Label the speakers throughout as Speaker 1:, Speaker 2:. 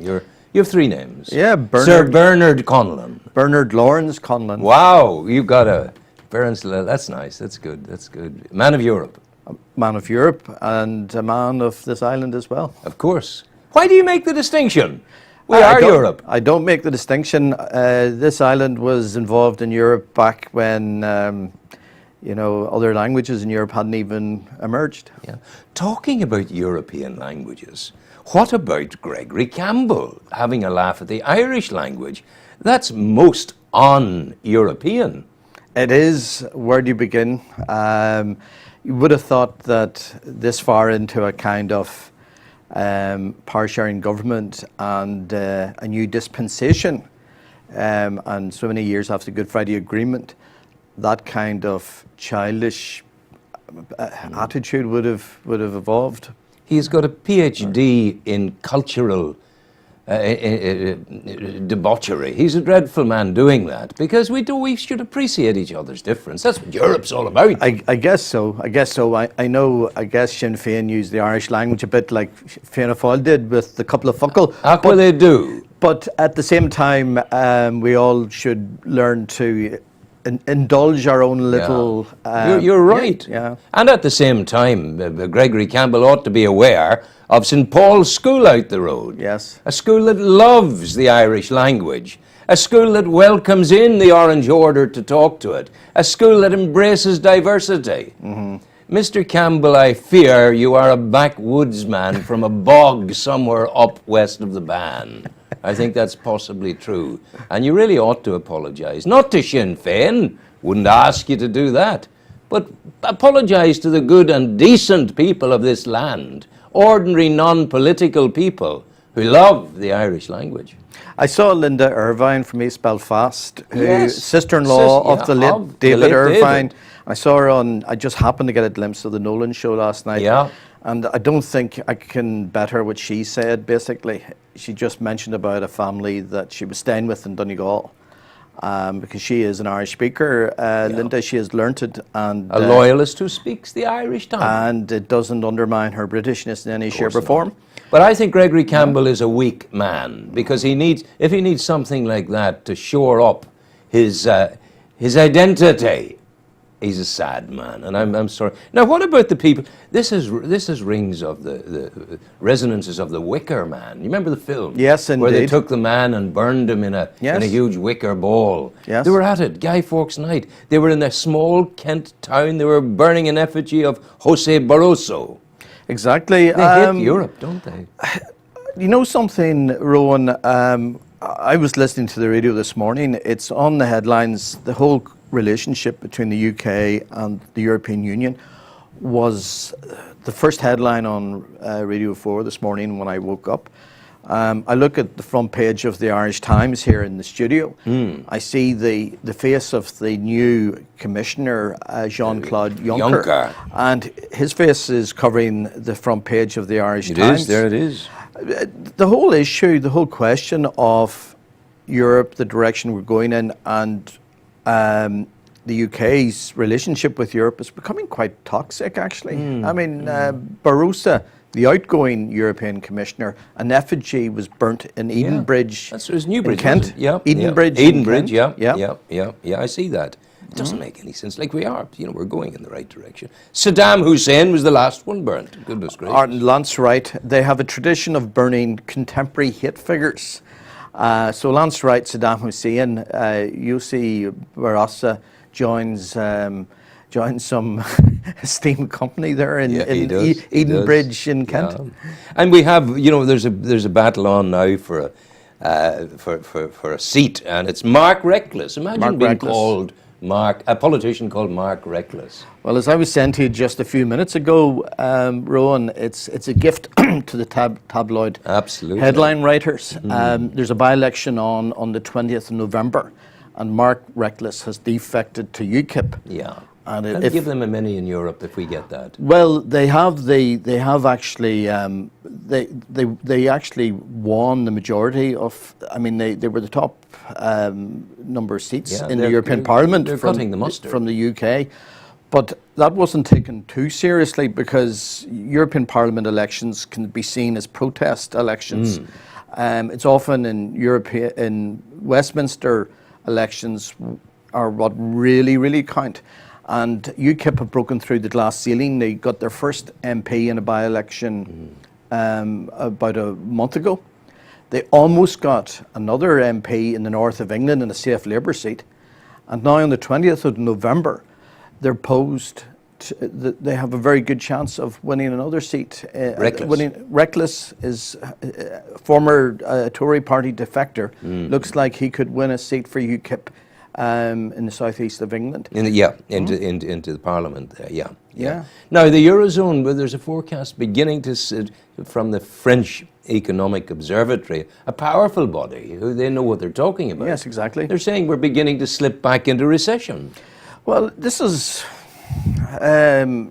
Speaker 1: You have three names.
Speaker 2: Yeah,
Speaker 1: Sir Bernard Conlon.
Speaker 2: Bernard Lawrence Conlon.
Speaker 1: Wow, you've got a that's nice. That's good. That's good. Man of Europe.
Speaker 2: A man of Europe and a man of this island as well.
Speaker 1: Of course. Why do you make the distinction? We are Europe.
Speaker 2: I don't make the distinction. This island was involved in Europe back when, other languages in Europe hadn't even emerged.
Speaker 1: Yeah. Talking about European languages, what about Gregory Campbell having a laugh at the Irish language? That's most un-European.
Speaker 2: It is. Where do you begin? You would have thought that this far into a kind of power-sharing government and a new dispensation, and so many years after the Good Friday Agreement, that kind of childish attitude would have evolved.
Speaker 1: He's got a PhD in cultural debauchery. He's a dreadful man doing that, because we should appreciate each other's difference. That's what Europe's all about.
Speaker 2: I guess so. I guess Sinn Féin used the Irish language a bit like Fianna Fáil did with the couple of Focal.
Speaker 1: Well, they do.
Speaker 2: But at the same time, we all should learn to indulge our own little...
Speaker 1: You're right.
Speaker 2: Yeah.
Speaker 1: And at the same time, Gregory Campbell ought to be aware of St. Paul's School out the road.
Speaker 2: Yes.
Speaker 1: A school that loves the Irish language. A school that welcomes in the Orange Order to talk to it. A school that embraces diversity. Mm-hmm. Mr. Campbell, I fear you are a backwoodsman from a bog somewhere up west of the Bann. I think that's possibly true. And you really ought to apologise. Not to Sinn Féin, wouldn't ask you to do that, but apologise to the good and decent people of this land, ordinary non-political people who love the Irish language.
Speaker 2: I saw Linda Irvine from East Belfast,
Speaker 1: Yes.
Speaker 2: Sister-in-law of the late David Irvine.
Speaker 1: David.
Speaker 2: I saw her I just happened to get a glimpse of the Nolan show last night.
Speaker 1: Yeah.
Speaker 2: And I don't think I can better what she said, basically. She just mentioned about a family that she was staying with in Donegal. Because she is an Irish speaker, Linda, she has learnt it. And
Speaker 1: a loyalist who speaks the Irish tongue.
Speaker 2: And it doesn't undermine her Britishness in any shape or form.
Speaker 1: But I think Gregory Campbell is a weak man, because if he needs something like that to shore up his identity, he's a sad man, and I'm sorry. Now, what about the people? This is rings of the resonances of the Wicker Man. You remember the film?
Speaker 2: Yes, indeed.
Speaker 1: Where they took the man and burned him in a huge wicker ball.
Speaker 2: Yes.
Speaker 1: They were at it, Guy Fawkes Night. They were in a small Kent town. They were burning an effigy of Jose Barroso.
Speaker 2: Exactly.
Speaker 1: They hit Europe, don't they?
Speaker 2: You know something, Rowan? I was listening to the radio this morning. It's on the headlines. The whole relationship between the UK and the European Union was the first headline on Radio 4 this morning when I woke up. I look at the front page of the Irish Times here in the studio. I see the face of the new commissioner, Jean-Claude Juncker. And his face is covering the front page of the Irish Times.
Speaker 1: There it is.
Speaker 2: The whole issue, the whole question of Europe, the direction we're going in, and the UK's relationship with Europe is becoming quite toxic, actually. I mean, Barroso, the outgoing European Commissioner, an effigy was burnt in Edenbridge.
Speaker 1: That's it was Newbridge,
Speaker 2: in Kent.
Speaker 1: Yeah,
Speaker 2: Edenbridge.
Speaker 1: Edenbridge, yeah. I see that. It doesn't make any sense. Like we're going in the right direction. Saddam Hussein was the last one burnt. Goodness gracious.
Speaker 2: Art and Lance Wright, they have a tradition of burning contemporary hate figures. So Lance Wright, Saddam Hussein, you see Barroso joins some esteemed company there in Edenbridge in Kent.
Speaker 1: Yeah. And we have, there's a battle on now for a seat, and it's Mark Reckless. Imagine being called a politician called Mark Reckless.
Speaker 2: Well, as I was saying to you just a few minutes ago, Rowan, it's a gift to the tabloid headline writers. There's a by-election on the 20th of November, and Mark Reckless has defected to UKIP.
Speaker 1: Yeah.
Speaker 2: And
Speaker 1: give them a mini in Europe if we get that.
Speaker 2: Well, they have actually they actually won the majority of. I mean, they were the top number of seats in the European Parliament from the UK, but that wasn't taken too seriously because European Parliament elections can be seen as protest elections. It's often in Westminster elections are what really count. And UKIP have broken through the glass ceiling. They got their first MP in a by-election about a month ago. They almost got another MP in the north of England in a safe Labour seat. And now on the 20th of November, they're posed, they have a very good chance of winning another seat. Reckless is former Tory party defector. Looks like he could win a seat for UKIP in the southeast of England.
Speaker 1: Into the Parliament there, yeah. Now, the Eurozone, well, there's a forecast beginning to from the French Economic Observatory, a powerful body, who they know what they're talking about.
Speaker 2: Yes, exactly.
Speaker 1: They're saying we're beginning to slip back into recession.
Speaker 2: Well, this is,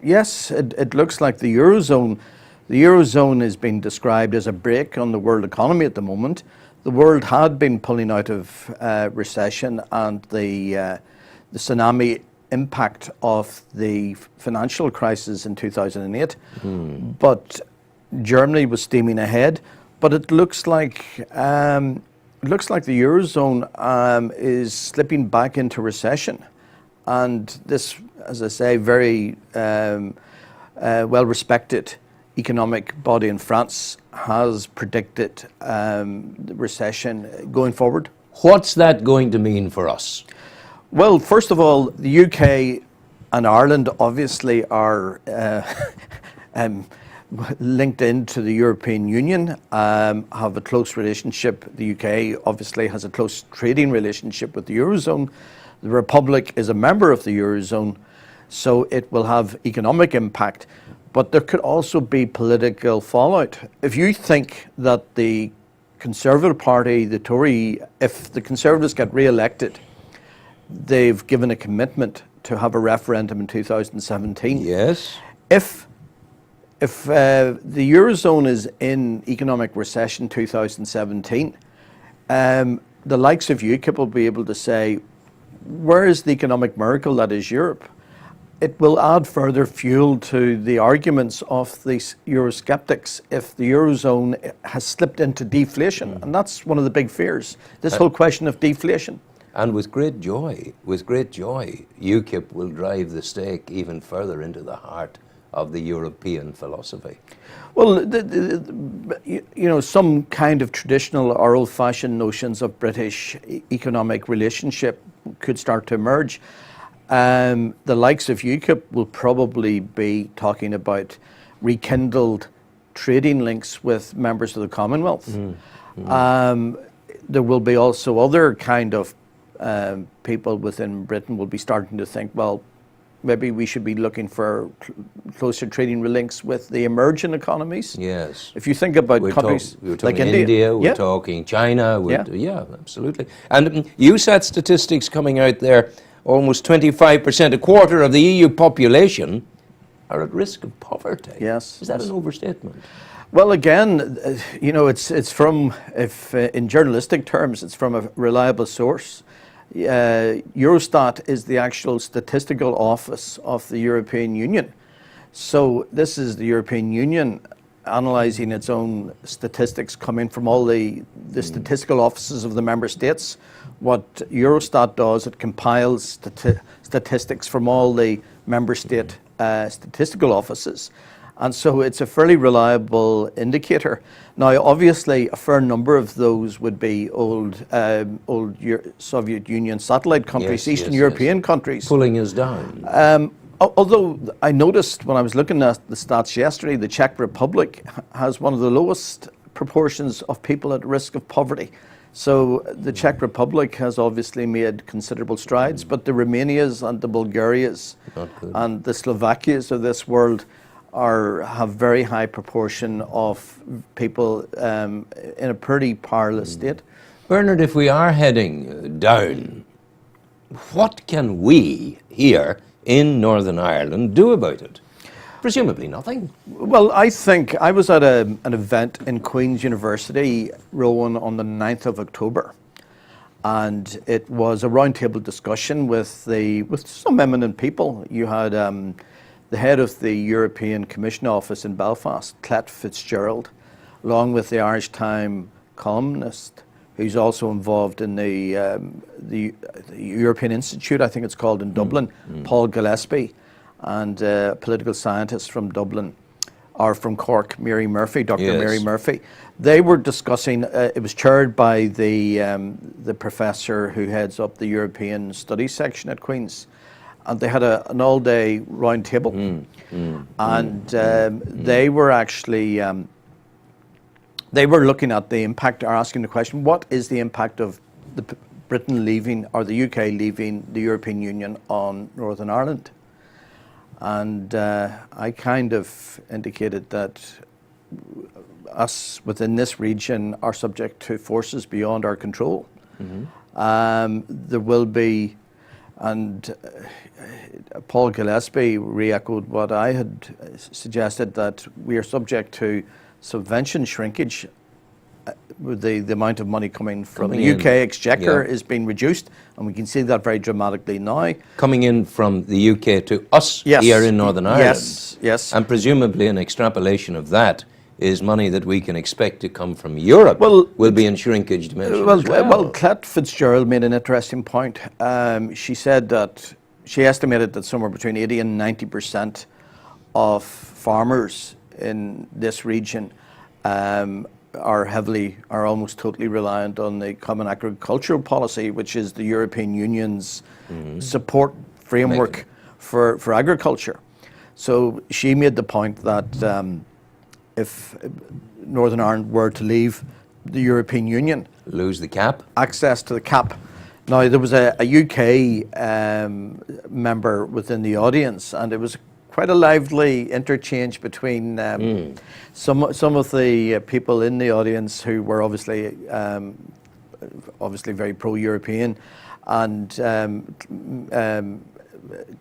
Speaker 2: yes, it looks like the Eurozone is being described as a brake on the world economy at the moment. The world had been pulling out of recession, and the tsunami impact of the financial crisis in 2008. But Germany was steaming ahead. But it looks like the Eurozone is slipping back into recession, and this, as I say, very well-respected economic body in France has predicted the recession going forward.
Speaker 1: What's that going to mean for us?
Speaker 2: Well, first of all, the UK and Ireland obviously are linked into the European Union, have a close relationship. The UK obviously has a close trading relationship with the Eurozone. The Republic is a member of the Eurozone, so it will have economic impact. But there could also be political fallout. If you think that the Conservative Party, the Tory, if the Conservatives get re-elected, they've given a commitment to have a referendum in 2017.
Speaker 1: Yes.
Speaker 2: If the Eurozone is in economic recession 2017, the likes of UKIP will be able to say, where is the economic miracle that is Europe? It will add further fuel to the arguments of the Eurosceptics if the Eurozone has slipped into deflation. And that's one of the big fears, this whole question of deflation.
Speaker 1: And with great joy, UKIP will drive the stake even further into the heart of the European philosophy.
Speaker 2: Well, some kind of traditional or old-fashioned notions of British economic relationship could start to emerge. The likes of UKIP will probably be talking about rekindled trading links with members of the Commonwealth. There will be also other kind of people within Britain will be starting to think, well, maybe we should be looking for closer trading links with the emerging economies.
Speaker 1: Yes.
Speaker 2: If you think about countries
Speaker 1: we're talking
Speaker 2: like India,
Speaker 1: we're talking China. Yeah, absolutely. And you said statistics coming out there, almost 25%, a quarter of the EU population are at risk of poverty.
Speaker 2: Yes.
Speaker 1: Is that an overstatement?
Speaker 2: Well, again, it's from, if in journalistic terms, it's from a reliable source. Eurostat is the actual statistical office of the European Union. So this is the European Union analysing its own statistics coming from all the statistical offices of the member states. What Eurostat does, it compiles statistics from all the member state statistical offices. And so it's a fairly reliable indicator. Now, obviously, a fair number of those would be old Soviet Union satellite countries, Eastern European countries.
Speaker 1: Pulling us down.
Speaker 2: Although I noticed when I was looking at the stats yesterday, the Czech Republic has one of the lowest proportions of people at risk of poverty. So the Czech Republic has obviously made considerable strides, but the Romanias and the Bulgarias and the Slovakias of this world have very high proportion of people in a pretty powerless state.
Speaker 1: Bernard, if we are heading down, what can we here in Northern Ireland do about it? Presumably nothing.
Speaker 2: Well, I think I was at an event in Queen's University, Rowan, on the 9th of October. And it was a roundtable discussion with some eminent people. You had the head of the European Commission office in Belfast, Clet Fitzgerald, along with the Irish Times columnist who's also involved in the European Institute, I think it's called, in Dublin, Paul Gillespie, and a political scientist from Dublin, or from Cork, Mary Murphy, Dr.
Speaker 1: Yes.
Speaker 2: Mary Murphy. They were discussing, it was chaired by the professor who heads up the European Studies section at Queen's, and they had an all-day round table. They were actually, they were looking at the impact, or asking the question, what is the impact of Britain leaving, or the UK leaving the European Union on Northern Ireland? And I kind of indicated that us within this region are subject to forces beyond our control. There will be, and Paul Gillespie re-echoed what I had suggested, that we are subject to subvention shrinkage. The amount of money coming from the UK exchequer is being reduced, and we can see that very dramatically now.
Speaker 1: Coming in from the UK to us here in Northern Ireland.
Speaker 2: Yes.
Speaker 1: And presumably an extrapolation of that is money that we can expect to come from Europe will be in shrinkage dimensions as well.
Speaker 2: Well, Clet Fitzgerald made an interesting point. She said that she estimated that somewhere between 80 and 90% of farmers in this region are almost totally reliant on the Common Agricultural Policy, which is the European Union's support framework for agriculture. So she made the point that if Northern Ireland were to leave the European Union,
Speaker 1: lose the cap,
Speaker 2: access to the cap. Now, there was a UK member within the audience, and it was quite a lively interchange between some of the people in the audience who were obviously very pro-European, and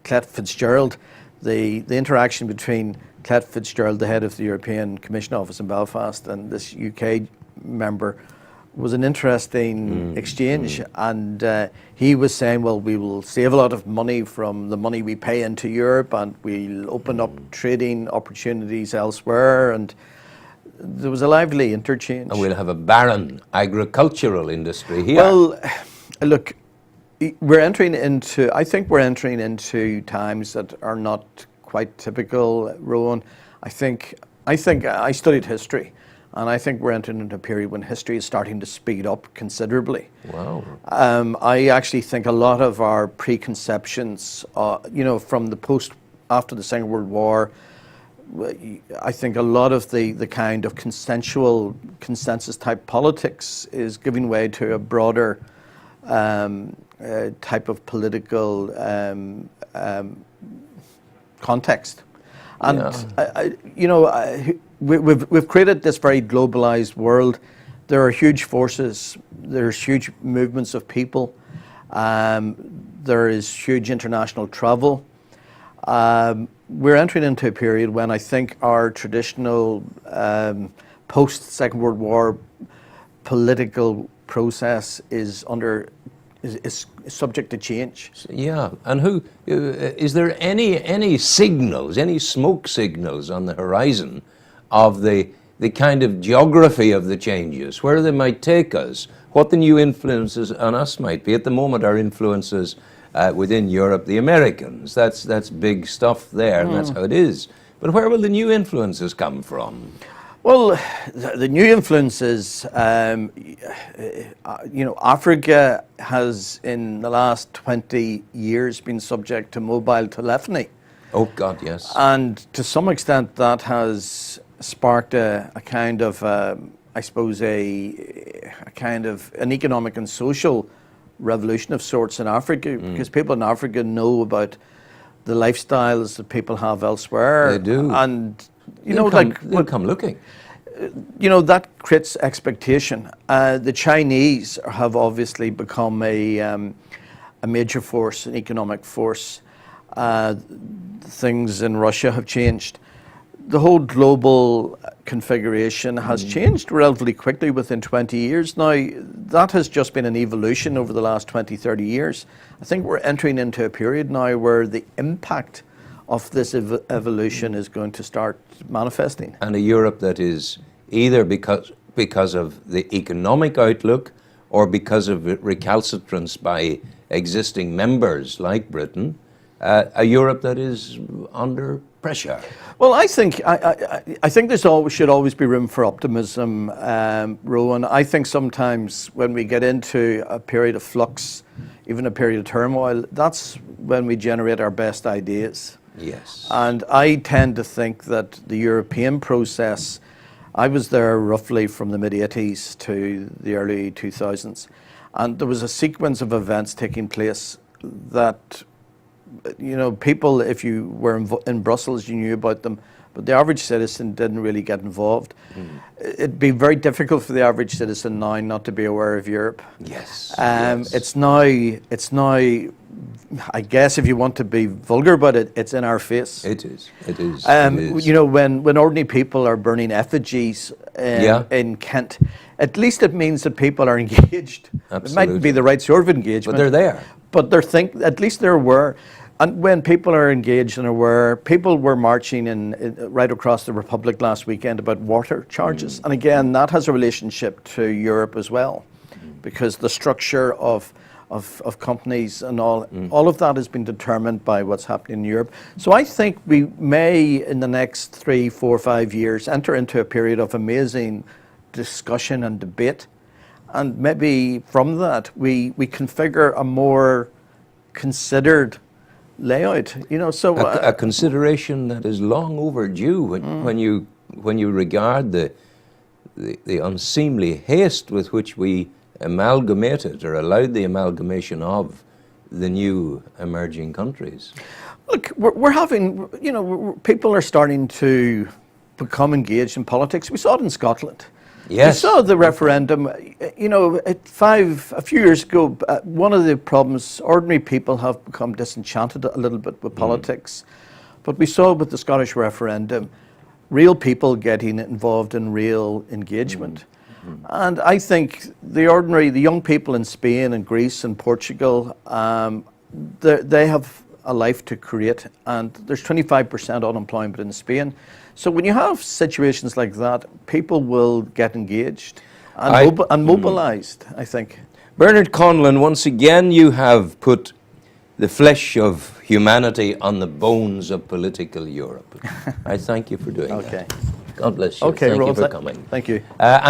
Speaker 2: Clet Fitzgerald. The interaction between Clet Fitzgerald, the head of the European Commission office in Belfast, and this UK member was an interesting exchange, and he was saying, well, we will save a lot of money from the money we pay into Europe, and we'll open up trading opportunities elsewhere, and there was a lively interchange.
Speaker 1: And we'll have a barren agricultural industry here.
Speaker 2: Well, look, I think we're entering into times that are not quite typical, Rowan. I think I studied history, and I think we're entering into a period when history is starting to speed up considerably.
Speaker 1: Wow.
Speaker 2: I actually think a lot of our preconceptions, from the after the Second World War, I think a lot of the kind of consensus type politics is giving way to a broader type of political context. And we've created this very globalized world. There are huge forces. There's huge movements of people. There is huge international travel. We're entering into a period when I think our traditional post-Second World War political process is subject to change.
Speaker 1: Yeah, and who is there any signals, any smoke signals on the horizon of the kind of geography of the changes, where they might take us, what the new influences on us might be? At the moment, our influences within Europe, the Americans, that's big stuff there, and that's how it is. But where will the new influences come from?
Speaker 2: Well, the new influences, Africa has in the last 20 years been subject to mobile telephony.
Speaker 1: Oh God, yes.
Speaker 2: And to some extent that has sparked a kind of, I suppose, a kind of an economic and social revolution of sorts in Africa, because people in Africa know about the lifestyles that people have elsewhere.
Speaker 1: They do.
Speaker 2: And
Speaker 1: they'll come looking.
Speaker 2: That creates expectation. The Chinese have obviously become a major force, an economic force. Things in Russia have changed. The whole global configuration has changed relatively quickly within 20 years. Now, that has just been an evolution over the last 20, 30 years. I think we're entering into a period now where the impact of this evolution is going to start manifesting.
Speaker 1: And a Europe that is either because of the economic outlook or because of recalcitrance by existing members like Britain, a Europe that is under pressure?
Speaker 2: Well, I think there should always be room for optimism, Rowan. I think sometimes when we get into a period of flux, even a period of turmoil, that's when we generate our best ideas.
Speaker 1: Yes.
Speaker 2: And I tend to think that the European process, I was there roughly from the mid-80s to the early 2000s, and there was a sequence of events taking place that, you know, people, if you were in Brussels, you knew about them, but the average citizen didn't really get involved. It'd be very difficult for the average citizen now not to be aware of Europe.
Speaker 1: Yes. Yes.
Speaker 2: It's now, I guess if you want to be vulgar about it, it's in our face.
Speaker 1: It is. It is.
Speaker 2: You know, when ordinary people are burning effigies in Kent, at least it means that people are engaged.
Speaker 1: Absolutely.
Speaker 2: It mightn't be the right sort of engagement.
Speaker 1: But they're there.
Speaker 2: But at least they're aware. And when people are engaged and aware, people were marching right across the Republic last weekend about water charges. And again, that has a relationship to Europe as well, because the structure of companies and all of that has been determined by what's happening in Europe. So I think we may, in the next 3, 4, 5 years, enter into a period of amazing discussion and debate. And maybe from that, we configure a more considered layout, you know. So
Speaker 1: a consideration that is long overdue when you regard the unseemly haste with which we amalgamated or allowed the amalgamation of the new emerging countries.
Speaker 2: Look, we're having, you know, people are starting to become engaged in politics. We saw it in Scotland.
Speaker 1: Yes.
Speaker 2: We saw the referendum, you know, a few years ago, one of the problems, ordinary people have become disenchanted a little bit with politics. But we saw with the Scottish referendum, real people getting involved in real engagement. And I think the young people in Spain and Greece and Portugal, they have a life to create, and there's 25% unemployment in Spain. So when you have situations like that, people will get engaged and mobilized, I think.
Speaker 1: Bernard Conlon, once again you have put the flesh of humanity on the bones of political Europe. I thank you for doing that. God bless you.
Speaker 2: Okay,
Speaker 1: thank you
Speaker 2: Rob,
Speaker 1: for coming.
Speaker 2: Thank you.